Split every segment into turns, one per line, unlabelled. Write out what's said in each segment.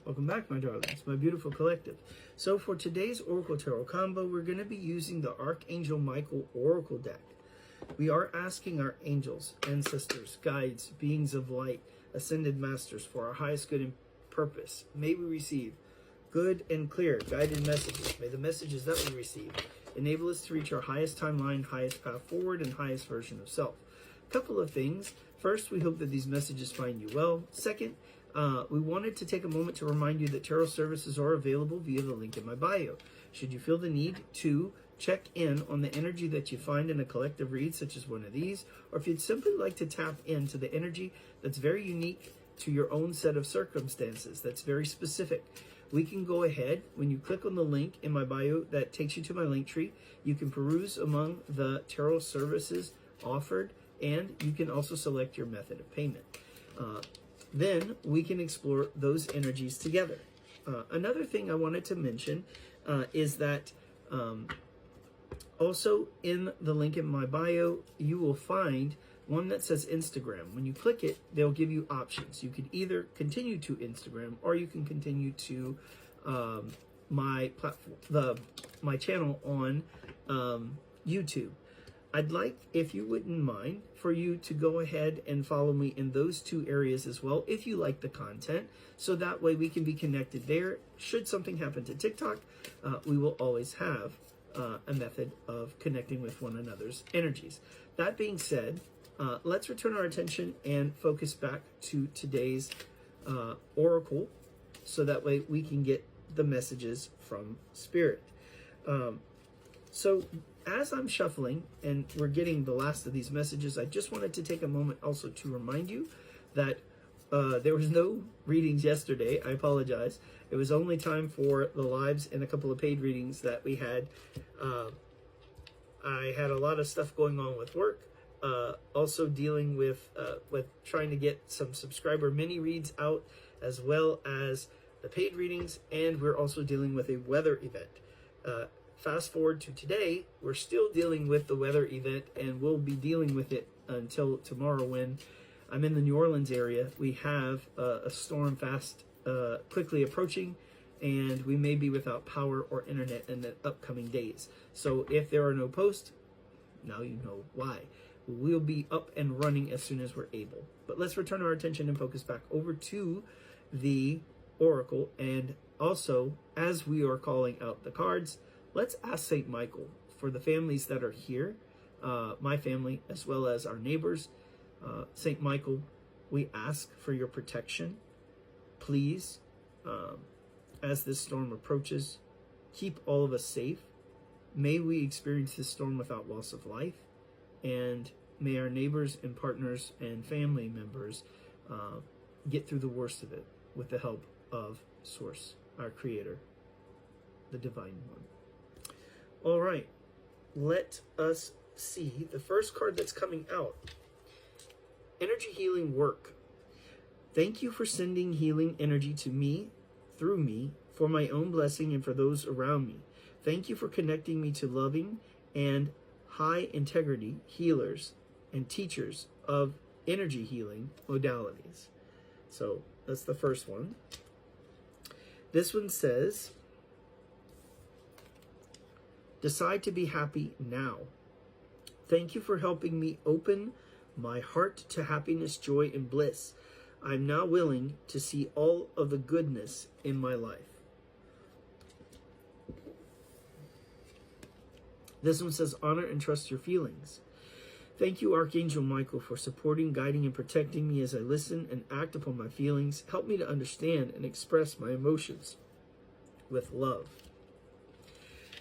Welcome back, my darlings, my beautiful collective. So for today's Oracle Tarot combo, we're going to be using the Archangel Michael Oracle deck. We are asking our angels, ancestors, guides, beings of light, ascended masters for our highest good and purpose. May we receive good and clear guided messages. May the messages that we receive enable us to reach our highest timeline, highest path forward, and highest version of self. A couple of things. First, we hope that these messages find you well. Second, we wanted to take a moment to remind you that tarot services are available via the link in my bio. Should you feel the need to check in on the energy that you find in a collective read, such as one of these, or if you'd simply like to tap into the energy that's very unique to your own set of circumstances, that's very specific, we can go ahead. When you click on the link in my bio that takes you to my link tree, you can peruse among the tarot services offered, and you can also select your method of payment. Then we can explore those energies together. Another thing I wanted to mention is that also in the link in my bio, you will find one that says Instagram. When you click it, they'll give you options. You can either continue to Instagram, or you can continue to my platform, my channel on YouTube. I'd like, if you wouldn't mind, for you to go ahead and follow me in those two areas as well, if you like the content, so that way we can be connected there. Should something happen to TikTok, we will always have a method of connecting with one another's energies. That being said, let's return our attention and focus back to today's oracle, so that way we can get the messages from Spirit. So as I'm shuffling and we're getting the last of these messages, I just wanted to take a moment also to remind you that there was no readings yesterday. I apologize. It was only time for the lives and a couple of paid readings that we had. I had a lot of stuff going on with work. Also dealing with trying to get some subscriber mini reads out, as well as the paid readings, and we're also dealing with a weather event. Fast forward to today, we're still dealing with the weather event, and we'll be dealing with it until tomorrow when I'm in the New Orleans area. We have a storm fast quickly approaching, and we may be without power or internet in the upcoming days. So if there are no posts, now you know why. We'll be up and running as soon as we're able. But let's return our attention and focus back over to the oracle. And also, as we are calling out the cards, let's ask St. Michael for the families that are here, my family, as well as our neighbors. St. Michael, we ask for your protection. Please, as this storm approaches, keep all of us safe. May we experience this storm without loss of life. And may our neighbors and partners and family members get through the worst of it with the help of Source, our Creator, the Divine One. All right, let us see the first card that's coming out. Energy healing work. Thank you for sending healing energy to me, through me, for my own blessing and for those around me. Thank you for connecting me to loving and high integrity healers and teachers of energy healing modalities. So that's the first one. This one says, decide to be happy now. Thank you for helping me open my heart to happiness, joy, and bliss. I'm now willing to see all of the goodness in my life. This one says, honor and trust your feelings. Thank you, Archangel Michael, for supporting, guiding, and protecting me as I listen and act upon my feelings. Help me to understand and express my emotions with love.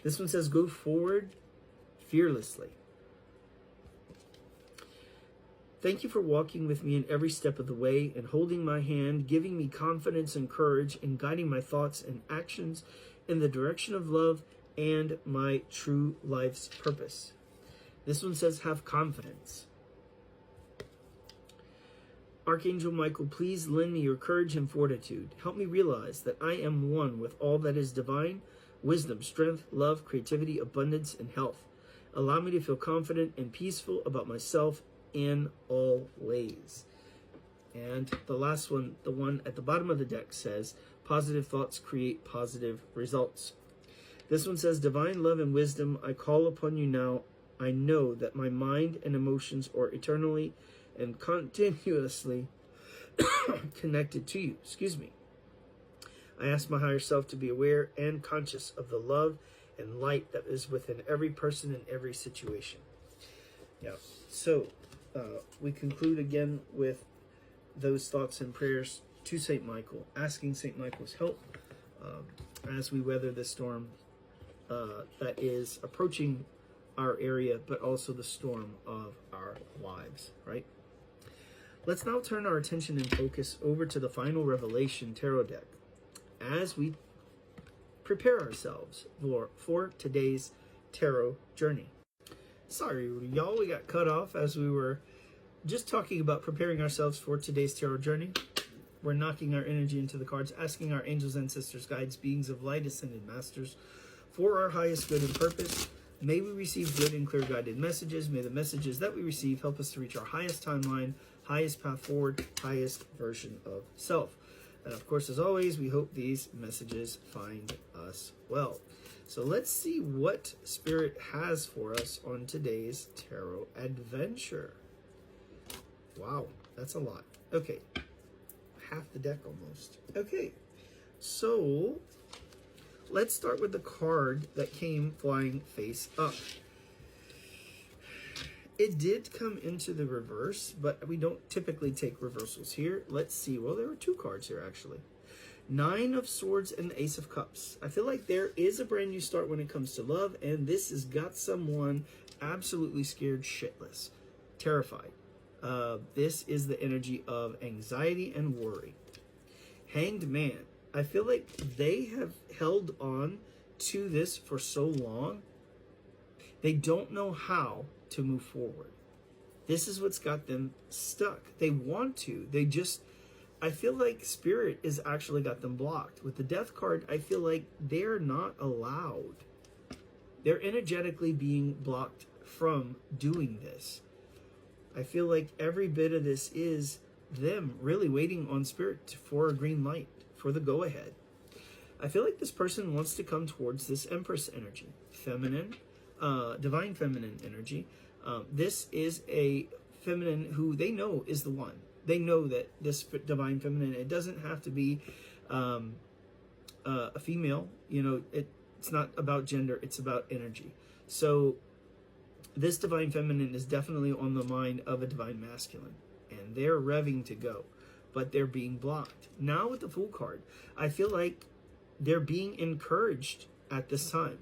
This one says, go forward fearlessly. Thank you for walking with me in every step of the way and holding my hand, giving me confidence and courage, and guiding my thoughts and actions in the direction of love and my true life's purpose. This one says, have confidence. Archangel Michael, please lend me your courage and fortitude. Help me realize that I am one with all that is divine, wisdom, strength, love, creativity, abundance, and health. Allow me to feel confident and peaceful about myself in all ways. And the last one, the one at the bottom of the deck, says, Positive thoughts create positive results. This one says, divine love and wisdom, I call upon you now. I know that my mind and emotions are eternally and continuously connected to you. I ask my higher self to be aware and conscious of the love and light that is within every person in every situation. Yeah. So we conclude again with those thoughts and prayers to St. Michael, asking St. Michael's help as we weather the storm that is approaching our area, but also the storm of our lives, right? Let's now turn our attention and focus over to the final Revelation Tarot deck as we prepare ourselves for today's tarot journey. Sorry, y'all, we got cut off as we were just talking about preparing ourselves for today's tarot journey. We're knocking our energy into the cards, asking our angels, ancestors, guides, beings of light, ascended masters, for our highest good and purpose. May we receive good and clear guided messages. May the messages that we receive help us to reach our highest timeline, highest path forward, highest version of self. And of course, as always, we hope these messages find us well. So let's see what Spirit has for us on today's tarot adventure. Wow, that's a lot. Okay, half the deck almost. Okay, so let's start with the card that came flying face up. It did come into the reverse, but we don't typically take reversals here. Let's see. Well, there were two cards here, actually. Nine of Swords and the Ace of Cups. I feel like there is a brand new start when it comes to love, and this has got someone absolutely scared shitless, terrified. This is the energy of anxiety and worry. Hanged Man. I feel like they have held on to this for so long. They don't know how to move forward. This is what's got them stuck. They want to. I feel like Spirit has actually got them blocked. With the Death card, I feel like they're not allowed. They're energetically being blocked from doing this. I feel like every bit of this is them really waiting on Spirit for a green light, for the go-ahead. I feel like this person wants to come towards this Empress energy, feminine, divine feminine energy. This is a feminine who they know is the one. They know that this divine feminine, it doesn't have to be a female. You know, it's not about gender, it's about energy. So this divine feminine is definitely on the mind of a divine masculine, and they're revving to go, but they're being blocked. Now with the Fool card, I feel like they're being encouraged at this time,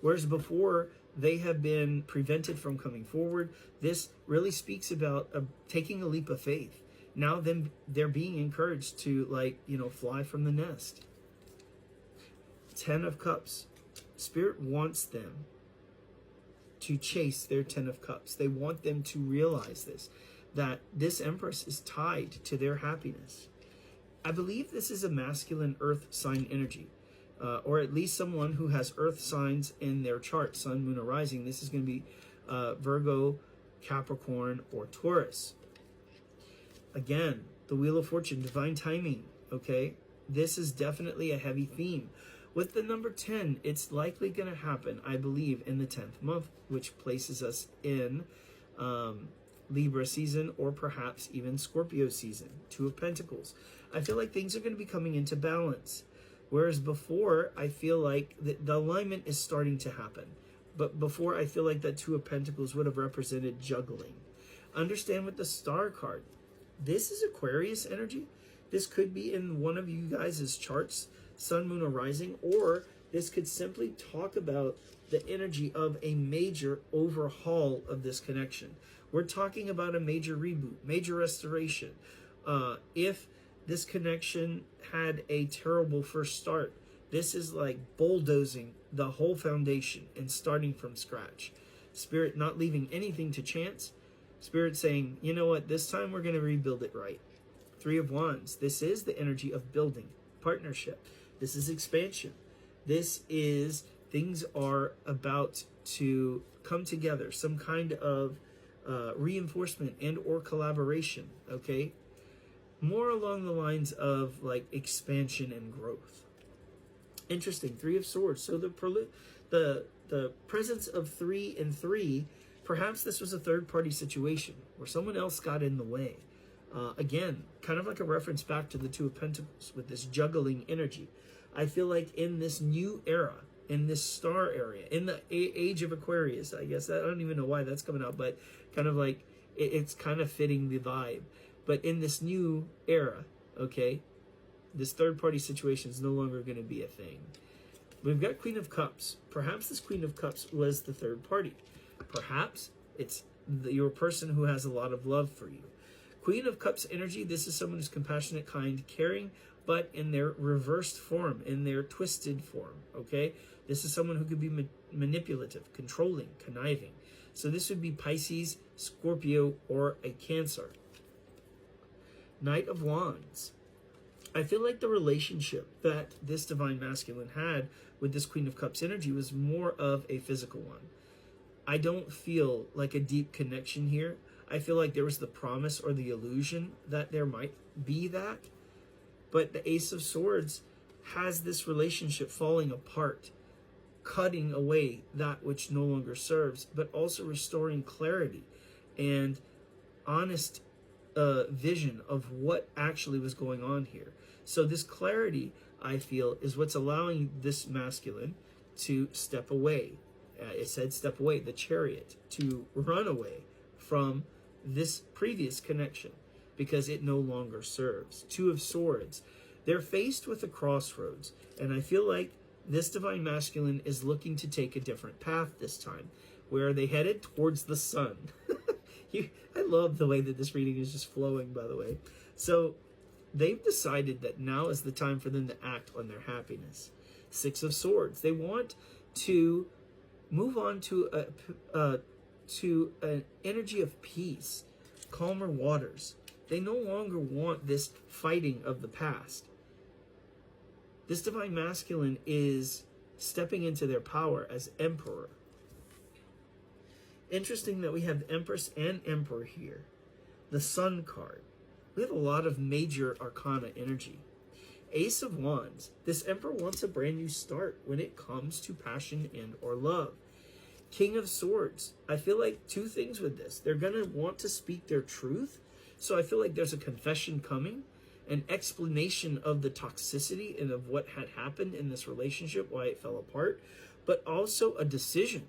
whereas before they have been prevented from coming forward. This really speaks about taking a leap of faith. Now they're being encouraged to, fly from the nest. 10 of Cups. Spirit wants them to chase their 10 of Cups. They want them to realize this, that this Empress is tied to their happiness. I believe this is a masculine earth sign energy, or at least someone who has earth signs in their chart, sun, moon, or rising. This is going to be Virgo, Capricorn, or Taurus. Again, the Wheel of Fortune, divine timing, okay? This is definitely a heavy theme. With the number 10, it's likely going to happen, I believe, in the 10th month, which places us in Libra season, or perhaps even Scorpio season. Two of Pentacles. I feel like things are going to be coming into balance. Whereas before, I feel like the alignment is starting to happen. But before, I feel like that Two of Pentacles would have represented juggling. Understand with the Star card, this is Aquarius energy. This could be in one of you guys' charts, sun, moon, or rising, or this could simply talk about the energy of a major overhaul of this connection. We're talking about a major reboot, major restoration. If this connection had a terrible first start, this is like bulldozing the whole foundation and starting from scratch. Spirit not leaving anything to chance. Spirit saying, you know what, this time we're going to rebuild it right. Three of Wands. This is the energy of building, partnership. This is expansion. This is things are about to come together. Some kind of reinforcement and or collaboration, okay? more along the lines of like expansion and growth. Interesting. Three of Swords. So the presence of 3 and 3, perhaps this was a third party situation where someone else got in the way. Again, kind of like a reference back to the Two of Pentacles with this juggling energy. I feel like in this new era, in this star area, in the age of Aquarius, I guess, I don't even know why that's coming out, but kind of like it's kind of fitting the vibe. But in this new era, okay, this third party situation is no longer going to be a thing. We've got Queen of Cups. Perhaps this Queen of Cups was the third party. Perhaps it's your person who has a lot of love for you. Queen of Cups energy, this is someone who's compassionate, kind, caring, but in their reversed form, in their twisted form, okay? This is someone who could be manipulative, controlling, conniving. So this would be Pisces, Scorpio, or a Cancer. Knight of Wands. I feel like the relationship that this Divine Masculine had with this Queen of Cups energy was more of a physical one. I don't feel like a deep connection here. I feel like there was the promise or the illusion that there might be that. But the Ace of Swords has this relationship falling apart, cutting away that which no longer serves, but also restoring clarity and honest vision of what actually was going on here. So this clarity, I feel, is what's allowing this masculine to step away. It said step away, the Chariot, to run away from this previous connection because it no longer serves. Two of Swords. They're faced with a crossroads, and I feel like this Divine Masculine is looking to take a different path this time. Where are they headed? Towards the sun. I love the way that this reading is just flowing, by the way. So they've decided that now is the time for them to act on their happiness. Six of Swords. They want to move on to an energy of peace, calmer waters. They no longer want this fighting of the past. This Divine Masculine is stepping into their power as Emperor. Interesting that we have Empress and Emperor here. The Sun card. We have a lot of major arcana energy. Ace of Wands. This Emperor wants a brand new start when it comes to passion and or love. King of Swords. I feel like two things with this. They're going to want to speak their truth. So I feel like there's a confession coming, an explanation of the toxicity and of what had happened in this relationship, why it fell apart, but also a decision.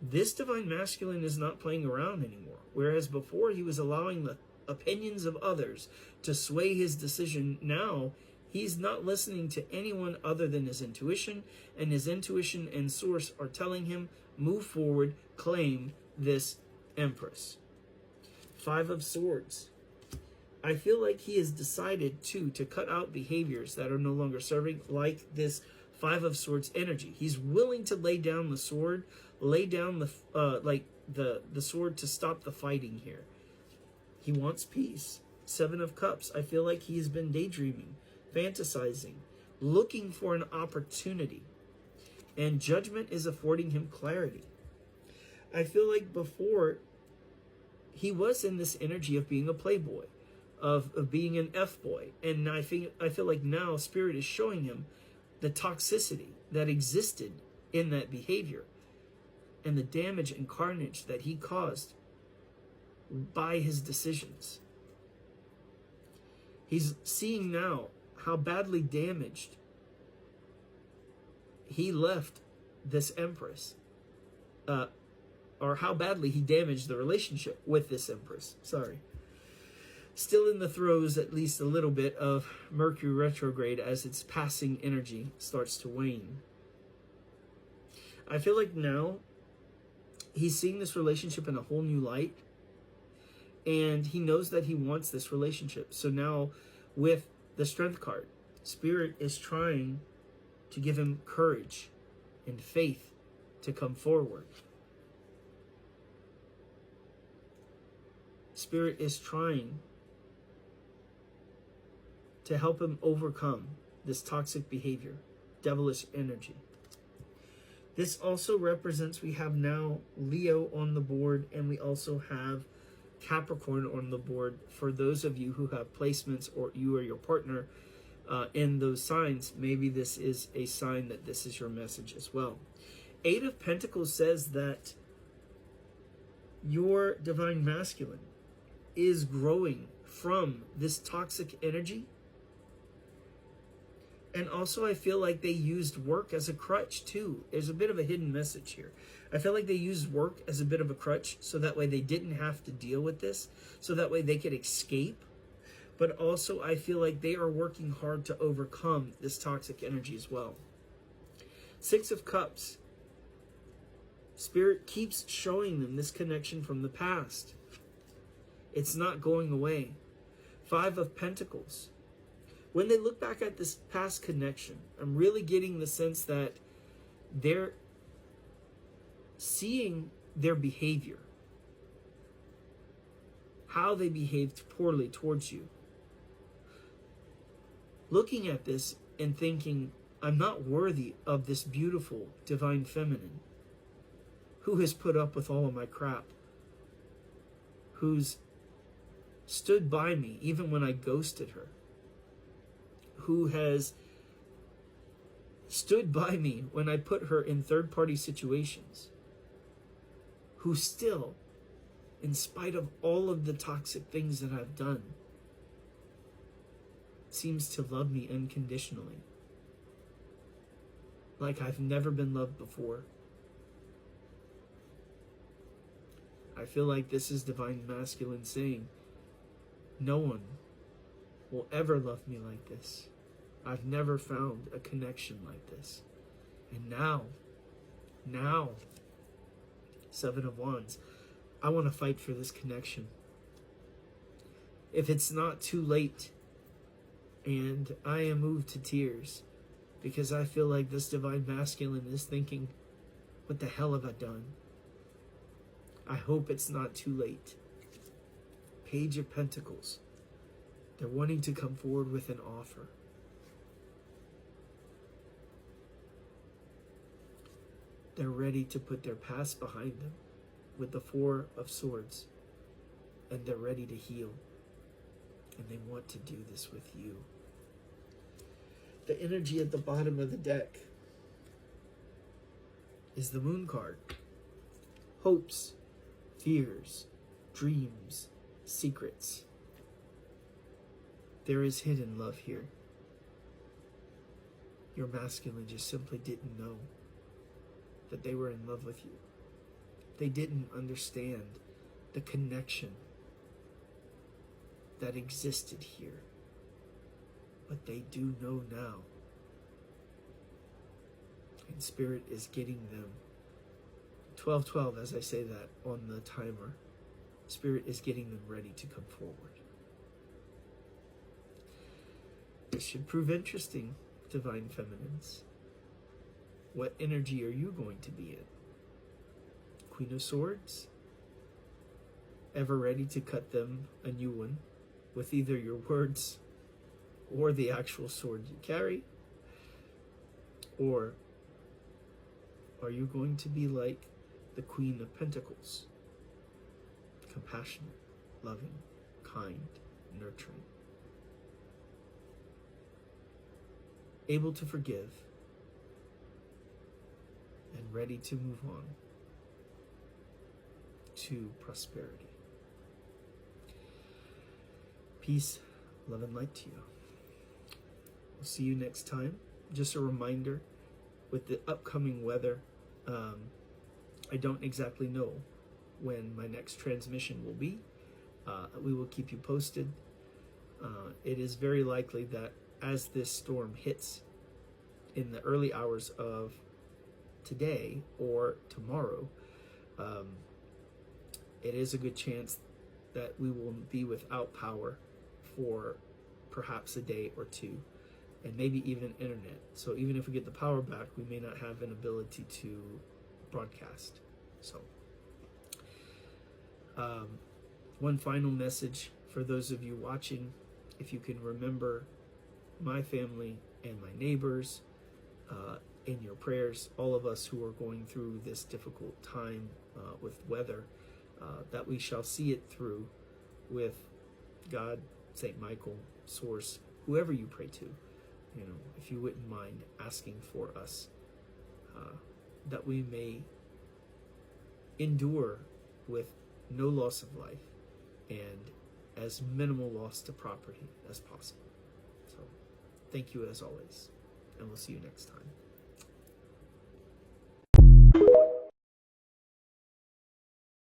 This Divine Masculine is not playing around anymore. Whereas before he was allowing the opinions of others to sway his decision, now he's not listening to anyone other than his intuition, and his intuition and source are telling him, move forward, claim this Empress. Five of Swords. I feel like he has decided to cut out behaviors that are no longer serving, like this Five of Swords energy. He's willing to lay down the sword, lay down the sword to stop the fighting here. He wants peace. Seven of Cups. I feel like he has been daydreaming, fantasizing, looking for an opportunity. And Judgment is affording him clarity. I feel like before he was in this energy of being a playboy, of being an F-boy. And I feel like now Spirit is showing him the toxicity that existed in that behavior and the damage and carnage that he caused by his decisions. He's seeing now how badly damaged he left this Empress, or how badly he damaged the relationship with this Empress. Sorry. Still in the throes, at least a little bit, of Mercury retrograde as its passing energy starts to wane. I feel like now he's seeing this relationship in a whole new light, and he knows that he wants this relationship. So now with the Strength card, Spirit is trying to give him courage and faith to come forward. Spirit is trying to help him overcome this toxic behavior, devilish energy. This also represents, we have now Leo on the board, and we also have Capricorn on the board. For those of you who have placements, or you or your partner in those signs, maybe this is a sign that this is your message as well. 8 of Pentacles says that your divine masculine is growing from this toxic energy. And also, I feel like they used work as a crutch too. There's a bit of a hidden message here. I feel like they used work as a bit of a crutch, so that way they didn't have to deal with this, so that way they could escape. But also, I feel like they are working hard to overcome this toxic energy as well. 6 of Cups. Spirit keeps showing them this connection from the past. It's not going away. 5 of Pentacles. When they look back at this past connection, I'm really getting the sense that they're seeing their behavior, how they behaved poorly towards you. Looking at this and thinking, I'm not worthy of this beautiful divine feminine who has put up with all of my crap, who's stood by me even when I ghosted her, who has stood by me when I put her in third-party situations, who still, in spite of all of the toxic things that I've done, seems to love me unconditionally, like I've never been loved before. I feel like this is divine masculine saying, no one will ever love me like this. I've never found a connection like this. And now, 7 of Wands, I want to fight for this connection. If it's not too late, and I am moved to tears, because I feel like this divine masculine is thinking, what the hell have I done? I hope it's not too late. Page of Pentacles. They're wanting to come forward with an offer. They're ready to put their past behind them with the 4 of Swords. And they're ready to heal. And they want to do this with you. The energy at the bottom of the deck is the Moon card. Hopes, fears, dreams, secrets. There is hidden love here. Your masculine just simply didn't know that they were in love with you. They didn't understand the connection that existed here. But they do know now. And Spirit is getting them. 12:12, as I say that on the timer. Spirit is getting them ready to come forward. This should prove interesting, divine feminines. What energy are you going to be in? Queen of Swords? Ever ready to cut them a new one with either your words or the actual sword you carry? Or are you going to be like the Queen of Pentacles? Compassionate, loving, kind, nurturing. Able to forgive and ready to move on to prosperity. Peace, love, and light to you. We'll see you next time. Just a reminder, with the upcoming weather, I don't exactly know when my next transmission will be. We will keep you posted. It is very likely that as this storm hits in the early hours of today or tomorrow, it is a good chance that we will be without power for perhaps a day or two, and maybe even internet. So even if we get the power back, we may not have an ability to broadcast. So one final message for those of you watching: if you can remember my family and my neighbors in your prayers, all of us who are going through this difficult time with weather, that we shall see it through with God, St. Michael, Source, whoever you pray to. If you wouldn't mind asking for us, that we may endure with no loss of life and as minimal loss to property as possible. So thank you as always, and we'll see you next time.